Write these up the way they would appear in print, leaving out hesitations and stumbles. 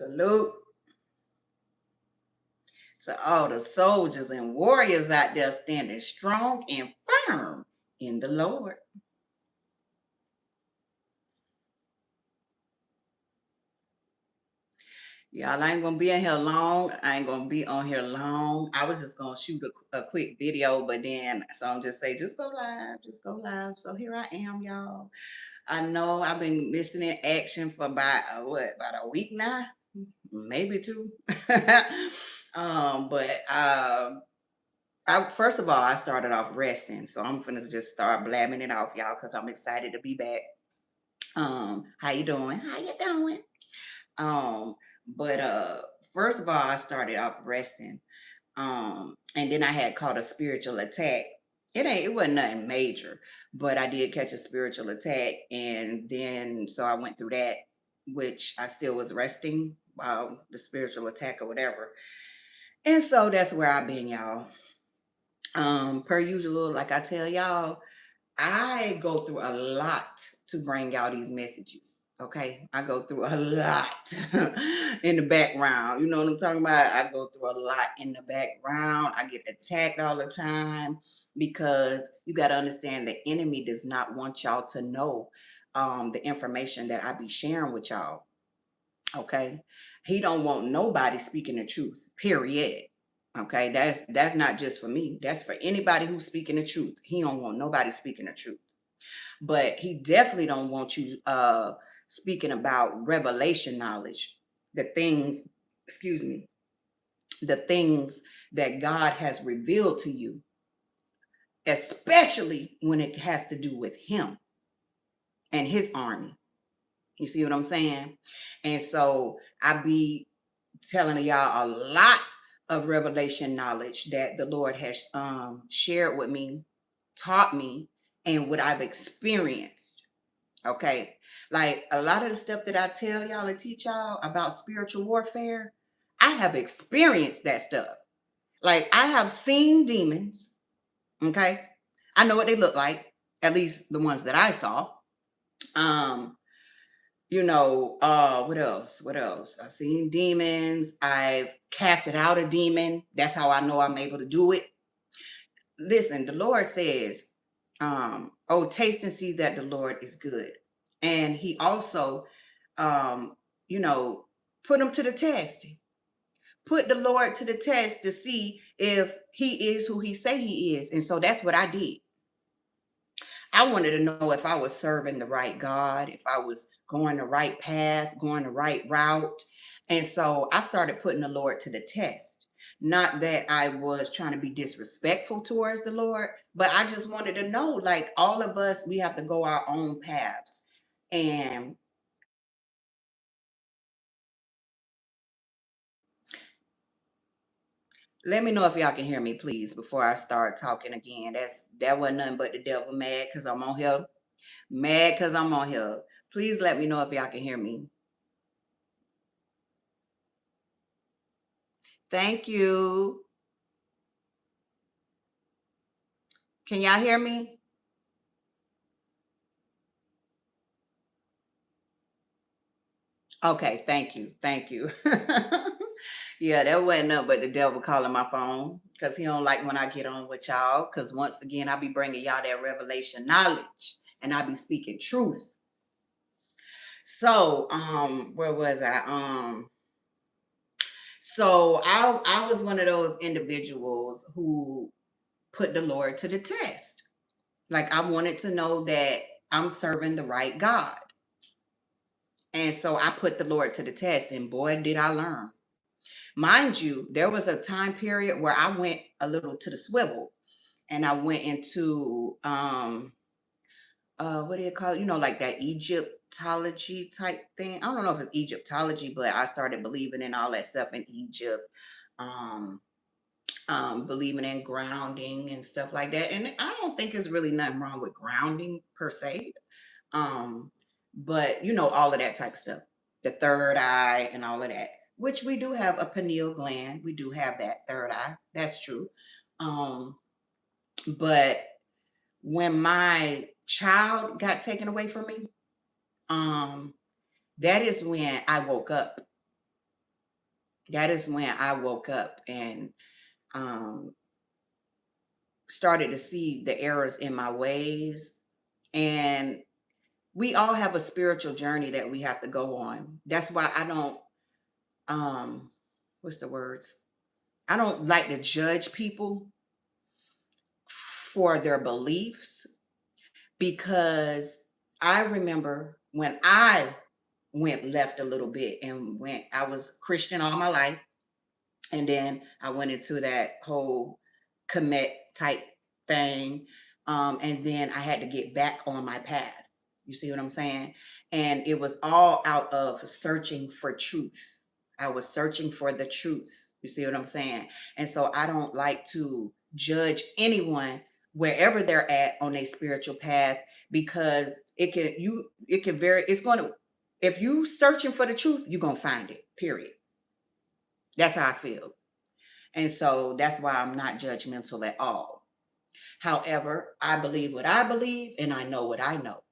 Salute to all the soldiers and warriors out there standing strong and firm in the Lord. Y'all, I ain't gonna be in here long. I ain't gonna be on here long. I was just gonna shoot a quick video, but then some just say, just go live, just go live. So here I am, y'all. I know I've been missing in action for about about a week now, maybe two. But I first of all, I started off resting, so I'm gonna just start blabbing it off, y'all, because I'm excited to be back. How you doing? How you doing? Um, but first of all, I started off resting. And then I had caught a spiritual attack. It wasn't nothing major, but I did catch a spiritual attack, and then so I went through that, which I still was resting while the spiritual attack or whatever. And so that's where I've been, y'all. Per usual, like I tell y'all, I go through a lot to bring y'all these messages. Okay, I go through a lot in the background. You know what I'm talking about? I go through a lot in the background. I get attacked all the time because you got to understand the enemy does not want y'all to know the information that I be sharing with y'all. Okay, he don't want nobody speaking the truth. Period. Okay, that's not just for me. That's for anybody who's speaking the truth. He don't want nobody speaking the truth. But he definitely don't want you speaking about revelation knowledge, the things, excuse me, the things that God has revealed to you, especially when it has to do with him and his army. You see what I'm saying? And so I be telling y'all a lot of revelation knowledge that the Lord has shared with me, taught me, and what I've experienced. Okay. Like a lot of the stuff that I tell y'all and teach y'all about spiritual warfare, I have experienced that stuff. Like I have seen demons. Okay. I know what they look like, at least the ones that I saw. Um, what else? What else? I've seen demons. I've casted out a demon. That's how I know I'm able to do it. Listen, the Lord says, oh, taste and see that the Lord is good. And he also, um, you know, put him to the test. Put the Lord to the test to see if he is who he say he is. And so that's what I did. I wanted to know if I was serving the right God, if I was going the right path, going the right route. And so I started putting the Lord to the test. Not that I was trying to be disrespectful towards the Lord, but I just wanted to know like all of us, we have to go our own paths. And let me know if y'all can hear me, please, before I start talking again. That wasn't nothing but the devil mad because I'm on here. Mad because I'm on here. Please let me know if y'all can hear me. Thank you. Can y'all hear me? Okay, thank you. Thank you. Yeah, that wasn't nothing but the devil calling my phone because he don't like when I get on with y'all. Because once again, I be bringing y'all that revelation knowledge and I be speaking truth. So, where was I? So I was one of those individuals who put the Lord to the test. Like I wanted to know that I'm serving the right God. And so I put the Lord to the test, and boy, did I learn. Mind you, there was a time period where I went a little to the swivel and I went into what do you call it? You know, like that Egyptology type thing. I don't know if it's Egyptology, but I started believing in all that stuff in Egypt. Um, believing in grounding and stuff like that. And I don't think there's really nothing wrong with grounding per se. Um, but you know, all of that type of stuff, the third eye and all of that, which we do have a pineal gland. We do have that third eye. That's true. Um, but when my child got taken away from me, um, that is when I woke up. That is when I woke up and um, started to see the errors in my ways. And we all have a spiritual journey that we have to go on. That's why I don't, um, what's the words? I don't like to judge people for their beliefs, because I remember when I went left a little bit and went, I was Christian all my life. And then I went into that whole commit type thing. And then I had to get back on my path. You see what I'm saying? And it was all out of searching for truth. I was searching for the truth. You see what I'm saying? And so I don't like to judge anyone wherever they're at on a spiritual path, because it can vary. It's going to, if you searching for the truth, you're going to find it, period. That's how I feel. And so that's why I'm not judgmental at all. However, I believe what I believe and I know what I know.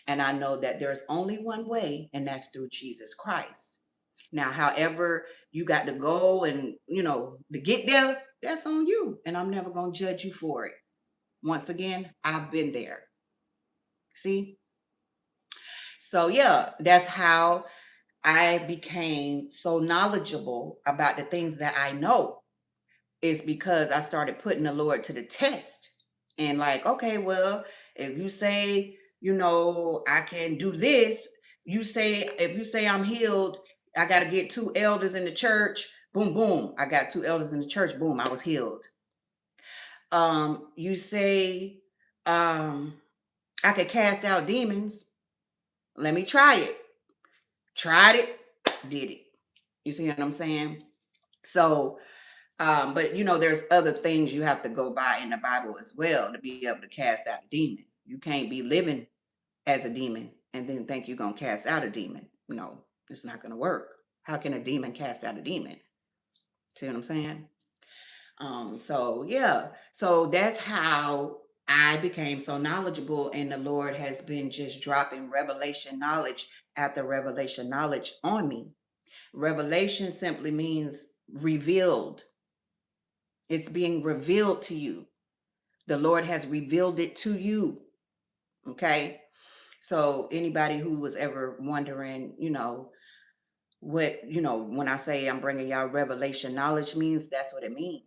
And I know that there's only one way, and that's through Jesus Christ. Now, however, you got to go and, to get there, that's on you. And I'm never going to judge you for it. Once again, I've been there. See? So, yeah, that's how I became so knowledgeable about the things that I know, is because I started putting the Lord to the test. And like, okay, well, if you say, I can do this, if you say I'm healed, I got to get two elders in the church. Boom, boom. I got two elders in the church. Boom, I was healed. You say, I could cast out demons. Let me try it. Tried it, did it. You see what I'm saying? So, but there's other things you have to go by in the Bible as well to be able to cast out a demon. You can't be living as a demon and then think you're gonna cast out a demon. No, it's not gonna work. How can a demon cast out a demon? See what I'm saying? So yeah, so that's how I became so knowledgeable, and the Lord has been just dropping revelation knowledge after revelation knowledge on me. Revelation simply means revealed. It's being revealed to you. The Lord has revealed it to you. Okay. So anybody who was ever wondering, what, when I say I'm bringing y'all revelation knowledge means, that's what it means.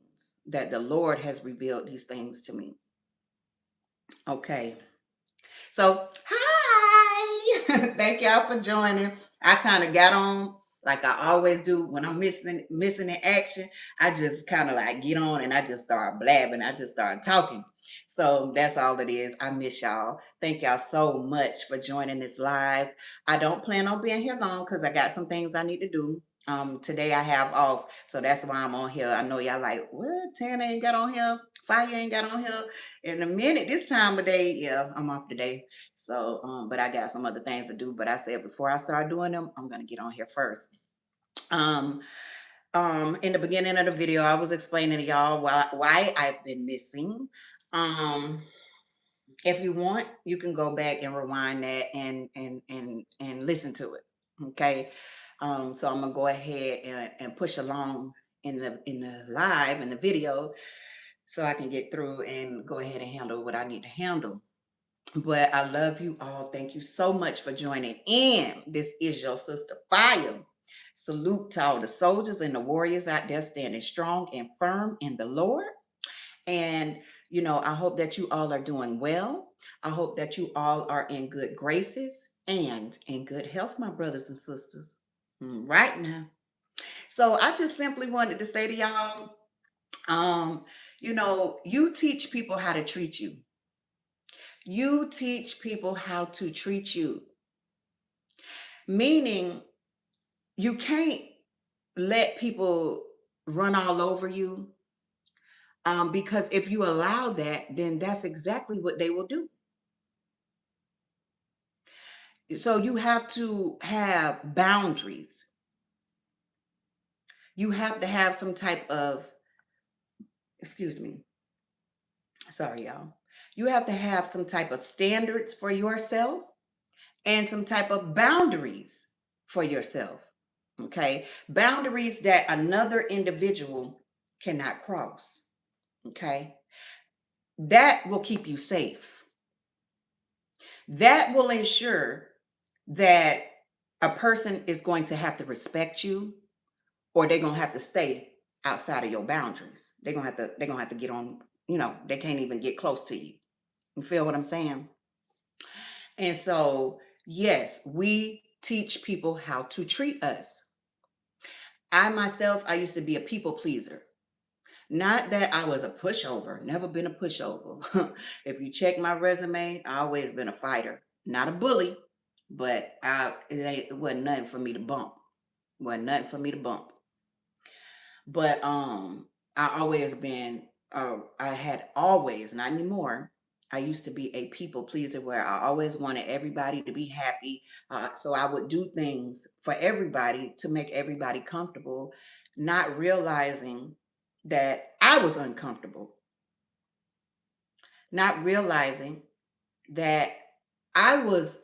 That the Lord has revealed these things to me. Okay. So, hi. Thank y'all for joining. I kind of got on like I always do when I'm missing in action. I just kind of like get on and I just start blabbing. I just start talking. So that's all it is. I miss y'all. Thank y'all so much for joining this live. I don't plan on being here long because I got some things I need to do. Today I have off, so that's why I'm on here. I know y'all like, what? Tana ain't got on here. Fire ain't got on here in a minute. This time of day, yeah, I'm off today. So, but I got some other things to do. But I said before I start doing them, I'm gonna get on here first. Um, in the beginning of the video, I was explaining to y'all why I've been missing. Um, if you want, you can go back and rewind that and listen to it. Okay. So I'm gonna go ahead and push along in the live in the video so I can get through and go ahead and handle what I need to handle. But I love you all. Thank you so much for joining in. This is your sister Fire. Salute to all the soldiers and the warriors out there standing strong and firm in the Lord. And, I hope that you all are doing well. I hope that you all are in good graces and in good health, my brothers and sisters. Right now. So I just simply wanted to say to y'all, you teach people how to treat you. You teach people how to treat you. Meaning, you can't let people run all over you. Because if you allow that, then that's exactly what they will do. So you have to have boundaries. You have to have some type of, excuse me, sorry, y'all. You have to have some type of standards for yourself and some type of boundaries for yourself. Okay. Boundaries that another individual cannot cross. Okay. That will keep you safe. That will ensure that a person is going to have to respect you, or they're gonna have to stay outside of your boundaries. They're gonna have to get on, they can't even get close to you. You feel what I'm saying? And so, yes, we teach people how to treat us. I myself, I used to be a people pleaser. Not that I was a pushover, never been a pushover. If you check my resume, I always been a fighter. Not a bully, but it wasn't nothing for me to bump. Wasn't nothing for me to bump. But I always been I had always, not anymore. I used to be a people pleaser where I always wanted everybody to be happy. So I would do things for everybody to make everybody comfortable, not realizing that I was uncomfortable, not realizing that I was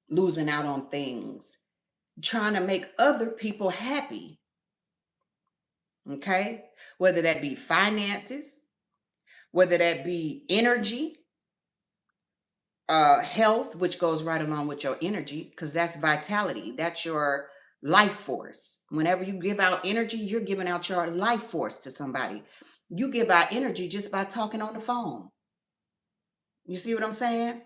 losing out on things, trying to make other people happy. Okay. Whether that be finances, whether that be energy, health, which goes right along with your energy, because that's vitality. That's your life force. Whenever you give out energy, you're giving out your life force to somebody. You give out energy just by talking on the phone. You see what I'm saying?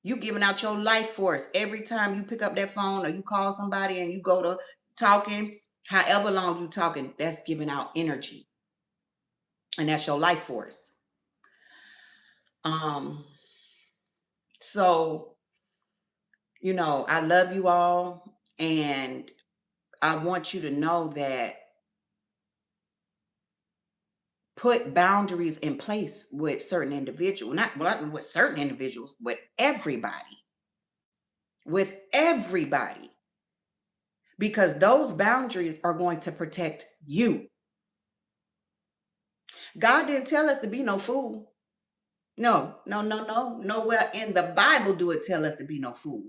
You giving out your life force every time you pick up that phone or you call somebody and you go to talking, however long you talking, that's giving out energy. And that's your life force. Um, so I love you all, and I want you to know that put boundaries in place with certain individuals, not with certain individuals, with everybody, because those boundaries are going to protect you. God didn't tell us to be no fool. No, no, no, no. Nowhere in the Bible do it tell us to be no fool.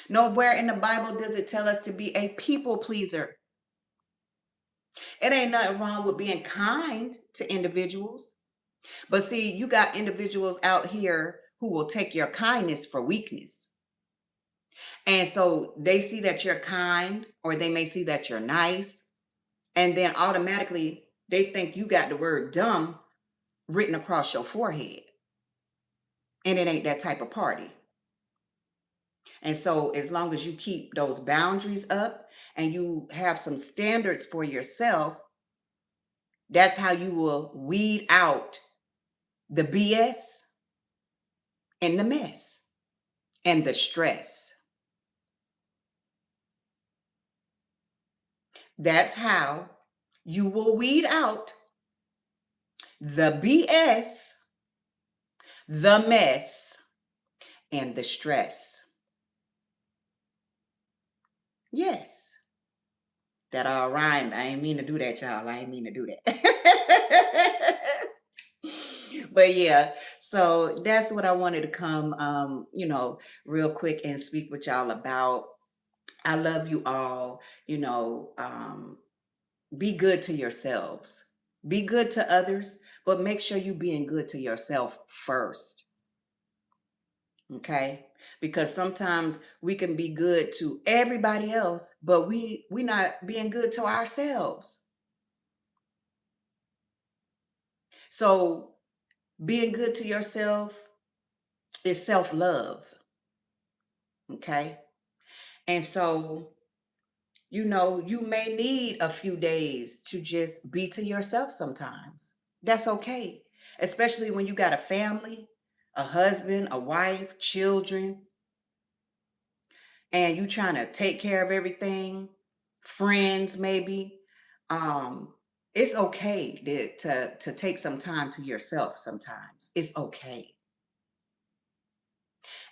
Nowhere in the Bible does it tell us to be a people pleaser. It ain't nothing wrong with being kind to individuals. But see, you got individuals out here who will take your kindness for weakness. And so they see that you're kind, or they may see that you're nice. And then automatically they think you got the word dumb written across your forehead. And it ain't that type of party. And so as long as you keep those boundaries up and you have some standards for yourself, that's how you will weed out the BS and the mess and the stress. That's how you will weed out the BS, the mess, and the stress. Yes, that all rhymed. I ain't mean to do that, y'all. I ain't mean to do that. But yeah, so that's what I wanted to come, real quick and speak with y'all about. I love you all. Be good to yourselves. Be good to others, but make sure you being good to yourself first. Okay? Because sometimes we can be good to everybody else, but we not being good to ourselves. So being good to yourself is self-love. Okay? And so you may need a few days to just be to yourself sometimes. That's okay. Especially when you got a family, a husband, a wife, children, and you trying to take care of everything, friends maybe. Um, it's okay to take some time to yourself sometimes. It's okay.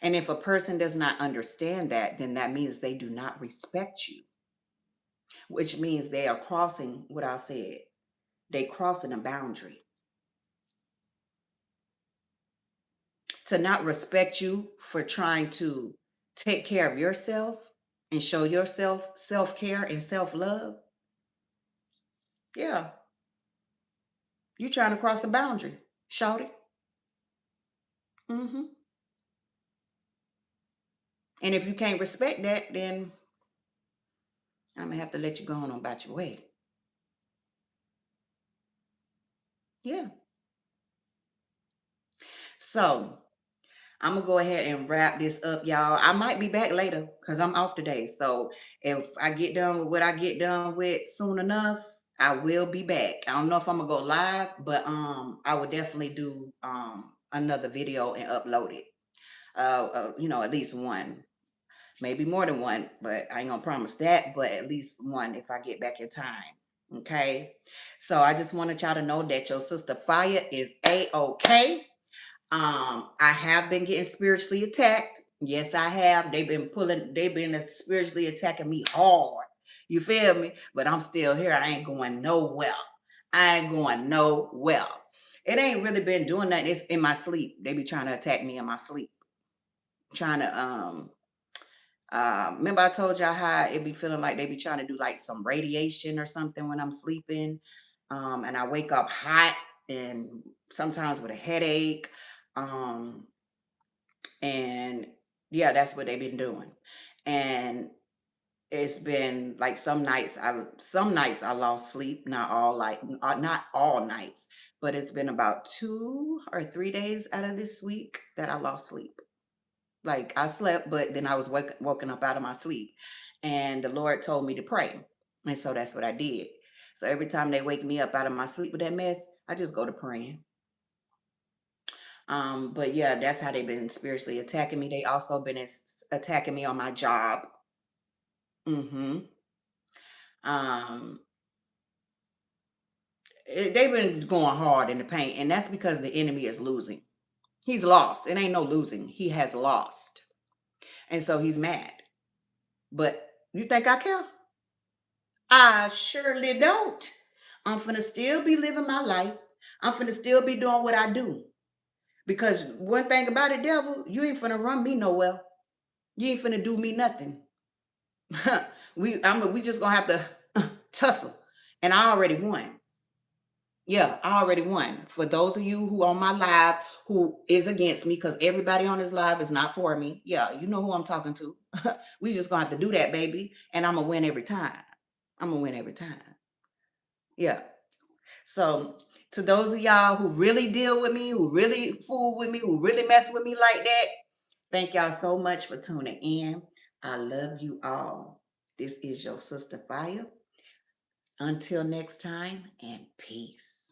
And if a person does not understand that, then that means they do not respect you, which means they are crossing what I said. They crossing a boundary. To not respect you for trying to take care of yourself and show yourself self-care and self-love, yeah, you trying to cross a boundary. Shout it. Hmm. And if you can't respect that, then I'm gonna have to let you go on about your way. Yeah. So I'm gonna go ahead and wrap this up, y'all. I might be back later because I'm off today. So if I get done with what I get done with soon enough, I will be back. I don't know if I'm gonna go live, but I will definitely do another video and upload it. At least one, maybe more than one, but I ain't gonna promise that, but at least one if I get back in time. Okay. So I just wanted y'all to know that your sister Fire is A-OK. I have been getting spiritually attacked. Yes, I have. They've been spiritually attacking me hard. You feel me? But I'm still here. I ain't going nowhere. I ain't going nowhere. It ain't really been doing nothing. It's in my sleep. They be trying to attack me in my sleep. Trying to remember I told y'all how it be feeling like they be trying to do like some radiation or something when I'm sleeping. And I wake up hot and sometimes with a headache. Um, and yeah, that's what they've been doing. And it's been like some nights I lost sleep, not all nights, but it's been about 2 or 3 days out of this week that I lost sleep. Like I slept, but then I was woken up out of my sleep. And the Lord told me to pray. And so that's what I did. So every time they wake me up out of my sleep with that mess, I just go to praying. But yeah, that's how they've been spiritually attacking me. They also been attacking me on my job. Hmm. Um, they've been going hard in the paint, and that's because the enemy is losing. He's lost. It ain't no losing. He has lost, and so he's mad. But you think I care? I surely don't. I'm finna still be living my life. I'm finna still be doing what I do. Because one thing about it, devil, you ain't finna run me nowhere. You ain't finna do me nothing. We just gonna have to tussle. And I already won. Yeah, I already won. For those of you who on my live who is against me, because everybody on this live is not for me. Yeah, you know who I'm talking to. We just gonna have to do that, baby. And I'm gonna win every time. I'm gonna win every time. Yeah. So to those of y'all who really deal with me, who really fool with me, who really mess with me like that, thank y'all so much for tuning in. I love you all. This is your sister Fire. Until next time, and peace.